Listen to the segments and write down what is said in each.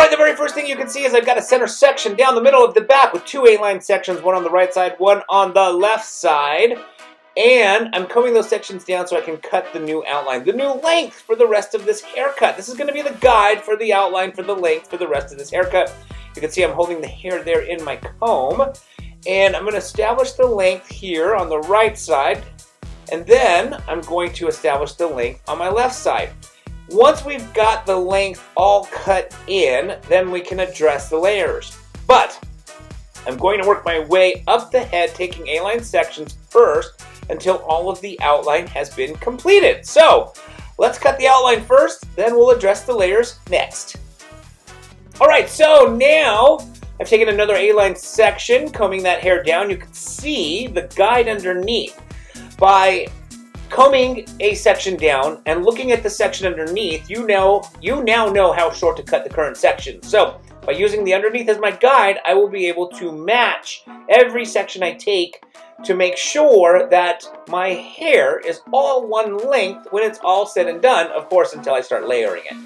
right, the very first thing you can see is I've got a center section down the middle of the back with two A-line sections, one on the right side, one on the left side. And I'm combing those sections down so I can cut the new outline, the new length for the rest of this haircut. This is going to be the guide for the outline for the length for the rest of this haircut. You can see I'm holding the hair there in my comb. And I'm going to establish the length here on the right side. And then I'm going to establish the length on my left side. Once we've got the length all cut in, then we can address the layers. But I'm going to work my way up the head, taking A-line sections first until all of the outline has been completed. So let's cut the outline first, then we'll address the layers next. All right, so now I've taken another A-line section, combing that hair down. You can see the guide underneath. By combing a section down and looking at the section underneath, you now know how short to cut the current section. So by using the underneath as my guide, I will be able to match every section I take to make sure that my hair is all one length when it's all said and done, of course, until I start layering it.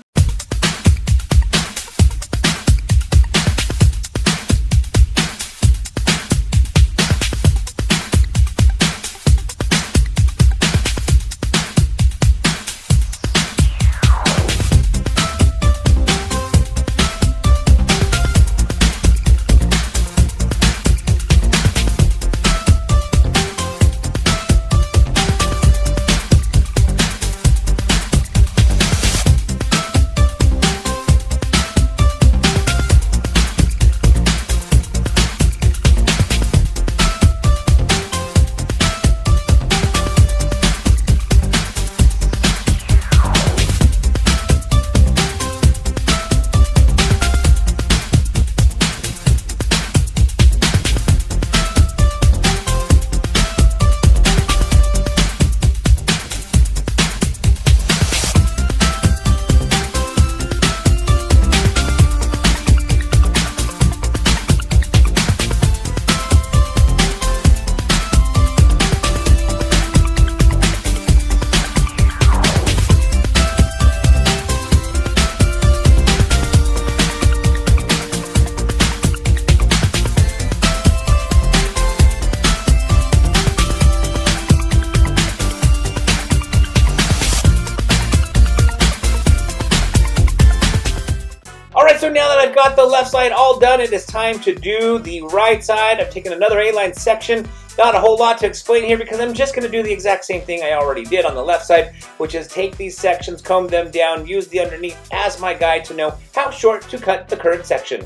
So now that I've got the left side all done, it is time to do the right side. I've taken another A-line section. Not a whole lot to explain here because I'm just going to do the exact same thing I already did on the left side, which is take these sections, comb them down, use the underneath as my guide to know how short to cut the current section.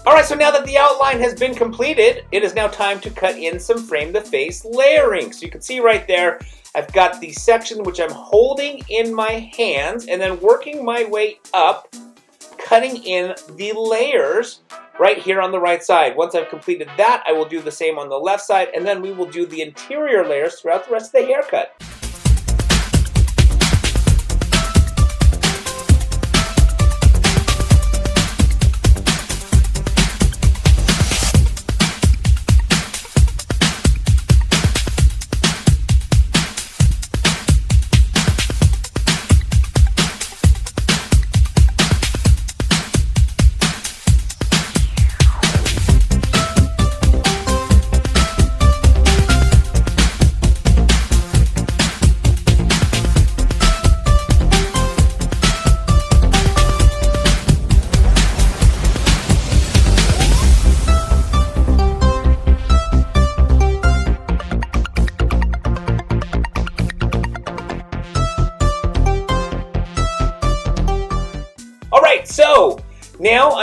Alright, so now that the outline has been completed, it is now time to cut in some frame the face layering. So you can see right there, I've got the section which I'm holding in my hands and then working my way up, cutting in the layers right here on the right side. Once I've completed that, I will do the same on the left side, and then we will do the interior layers throughout the rest of the haircut.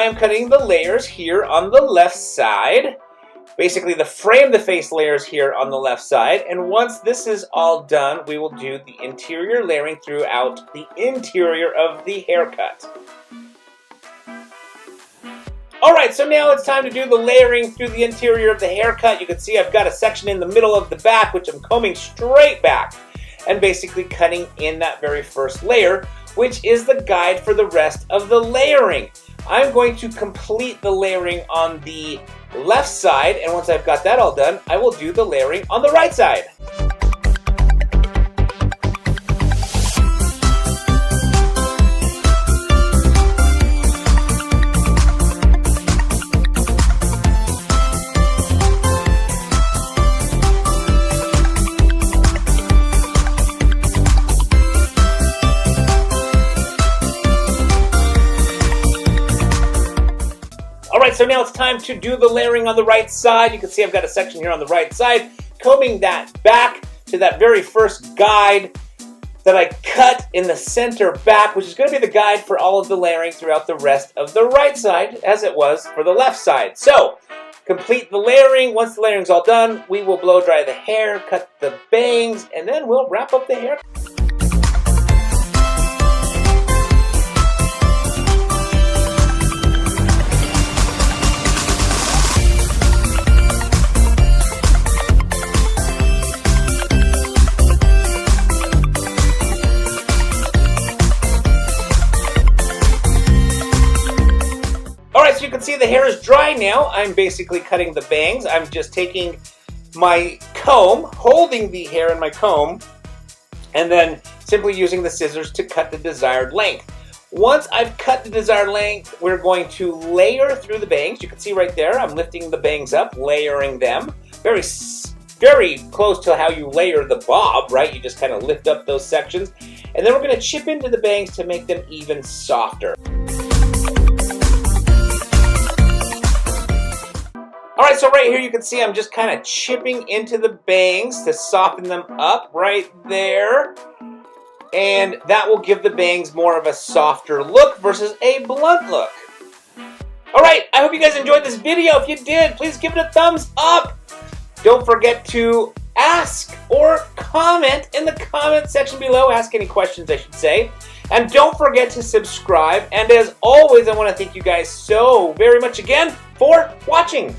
am cutting the layers here on the left side. Basically, the frame the face layers here on the left side. And once this is all done, we will do the interior layering throughout the interior of the haircut. Alright, so now it's time to do the layering through the interior of the haircut. You can see I've got a section in the middle of the back, which I'm combing straight back and basically cutting in that very first layer, which is the guide for the rest of the layering. I'm going to complete the layering on the left side, and once I've got that all done, I will do the layering on the right side. Alright, so now it's time to do the layering on the right side. You can see I've got a section here on the right side, combing that back to that very first guide that I cut in the center back, which is going to be the guide for all of the layering throughout the rest of the right side, as it was for the left side. So, complete the layering. Once the layering's all done, we will blow dry the hair, cut the bangs, and then we'll wrap up the hair. Alright, so you can see the hair is dry now. I'm basically cutting the bangs. I'm just taking my comb, holding the hair in my comb, and then simply using the scissors to cut the desired length. Once I've cut the desired length, we're going to layer through the bangs. You can see right there, I'm lifting the bangs up, layering them. Very close to how you layer the bob, right? You just kind of lift up those sections. And then we're going to chip into the bangs to make them even softer. Alright, so right here you can see I'm just kind of chipping into the bangs to soften them up right there. And that will give the bangs more of a softer look versus a blunt look. Alright, I hope you guys enjoyed this video. If you did, please give it a thumbs up. Don't forget to ask or comment in the comment section below. Ask any questions, I should say. And don't forget to subscribe. And as always, I want to thank you guys so very much again for watching.